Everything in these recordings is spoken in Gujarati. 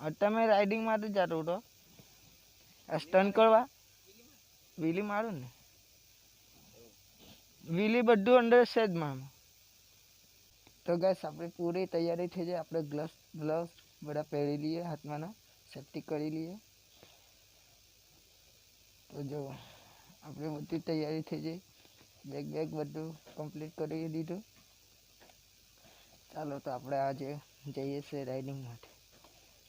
તમે રાઇડિંગ માટે જતો હતો સ્ટન્ટ કરવા વ્હીલી મારું ને વ્હીલી બધું અંદર છે જ માં તો ગાઈસ આપણી પૂરી તૈયારી થઈ જાય આપણે ગ્લવ્સ બધા પહેરી લઈએ હાથમાં સેફટી કરી લઈએ તો જો આપણી બધી તૈયારી થઈ જાય બેગ બધું કમ્પ્લીટ કરી દીધું ચાલો તો આપણે આજે જઈએ છીએ રાઇડિંગ માટે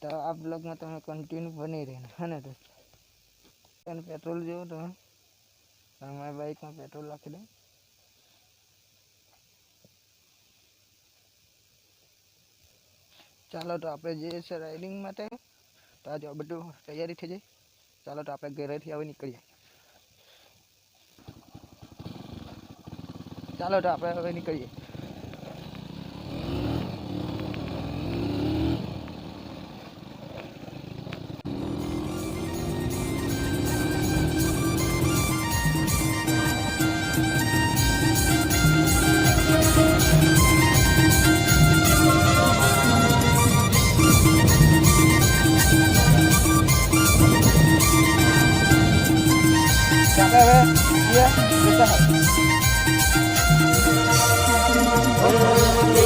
તો આ બ્લોગમાં તમે કન્ટિન્યુ બની રહેને હે ને દોસ્તો અને પેટ્રોલ જેવું તમે મારી બાઇકમાં પેટ્રોલ નાખી દઉં ચાલો તો આપણે જઈએ છીએ રાઇડિંગ માટે તો આજે બધું તૈયારી થઈ જાય ચાલો તો આપણે ઘરેથી આવી નીકળીએ ચાલો તો આપણે હવે નીકળીએ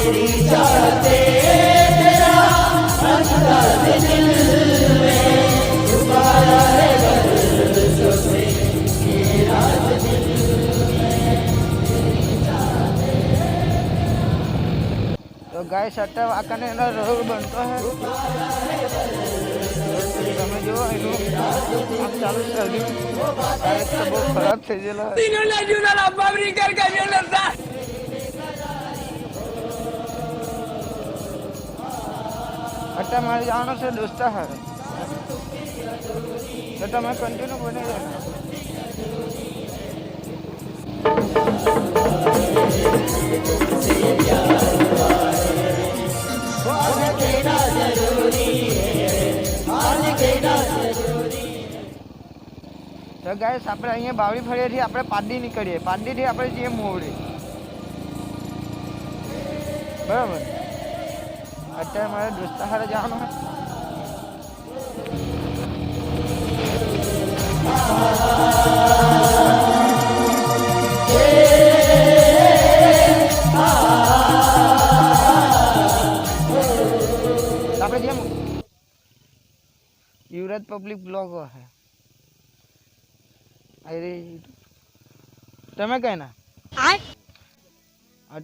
तेरी चाहते तेरा अंधा दिल में छुपाया है बरसों से ये राज दिल में तो गाइस आता आकाने ना रोड बनतो है તમે જો એનું આમ ચાલુ કરી ડાયરેક્ટ તો બહુ ખરાબ થઈ ગયેલો તીનો લાગ્યું ના બાબરી કર કર્યો નતા અટ્ટા મારે જવાનો છે દોસ્તા હારે તો તમે કન્ટિન્યુ બની રહેજો તો ગાઈસ આપણે અહીંયા બાવળી ફળિયાથી આપણે પાડી નીકળીએ પાડીથી આપણે જઈએ મોવડી બરાબર અત્યારે મારે દોસ્તા હારે જવાનું હોય આપણે જેમ યુવરાજ પબ્લિક બ્લોગ હે અરે તમે કઈ ના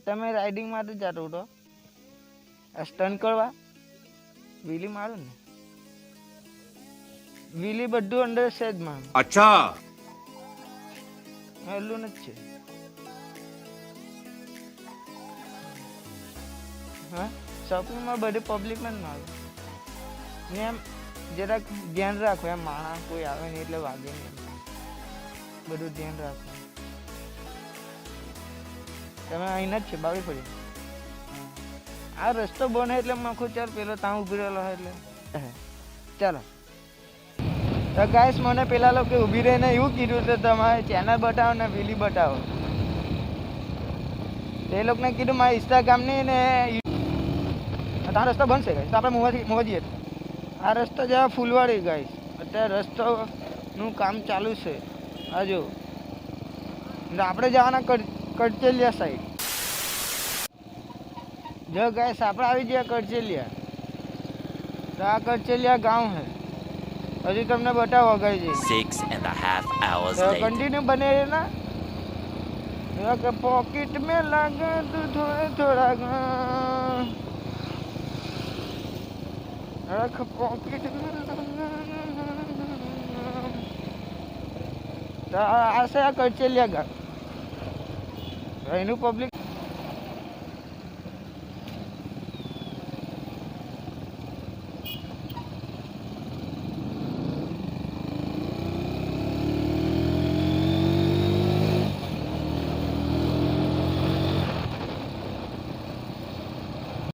તમે રાઇડિંગ માટે જતો હતો સ્ટન્ટ કરવા વ્હીલી મારું ને વ્હીલી બધું અંદર છે જ માં અચ્છા એટલું જ છે હા શોપિંગમાં બધી પબ્લિકમાં જ મારું ને એમ જરાક ધ્યાન રાખો એમ માણસ કોઈ આવે નહીં એટલે વાગે નહીં બધું ધ્યાન રાખો તમે અહીંના જ છે બાવી પડી આ રસ્તો બને એટલે મખું ચાલ પેલો ત્યાં ઉભી રહેલો એટલે ચાલો તો ગાઈસ મને પેલા લોકો ઊભી રહીને એવું કીધું તો તમારે ચેનલ બતાવો ને વ્હીલી બતાવો એ લોકોને કીધું મારા ઇન્સ્ટાગ્રામની ને આ રસ્તો બનશે ગાઈસ તો આપણે મોવા જઈએ આ રસ્તો જવા ફૂલવાડી ગાઈસ અત્યારે રસ્તોનું કામ ચાલુ છે આ જો આપણે જવાના કડચેલિયા સાઈડ જો ગાઈસ આપણે આવી ગયા કડચેલિયા તો આ કડચેલિયા ગાંવ હે હજી તમને બતાવો ગઈ છે 6.5 hours તો કન્ટિન્યુ બને રહેના કે પોકેટ में लगा तो थोड़ा रख पॉकेट में તો આ છે આ કડચેલિયા ગામ એનું પબ્લિક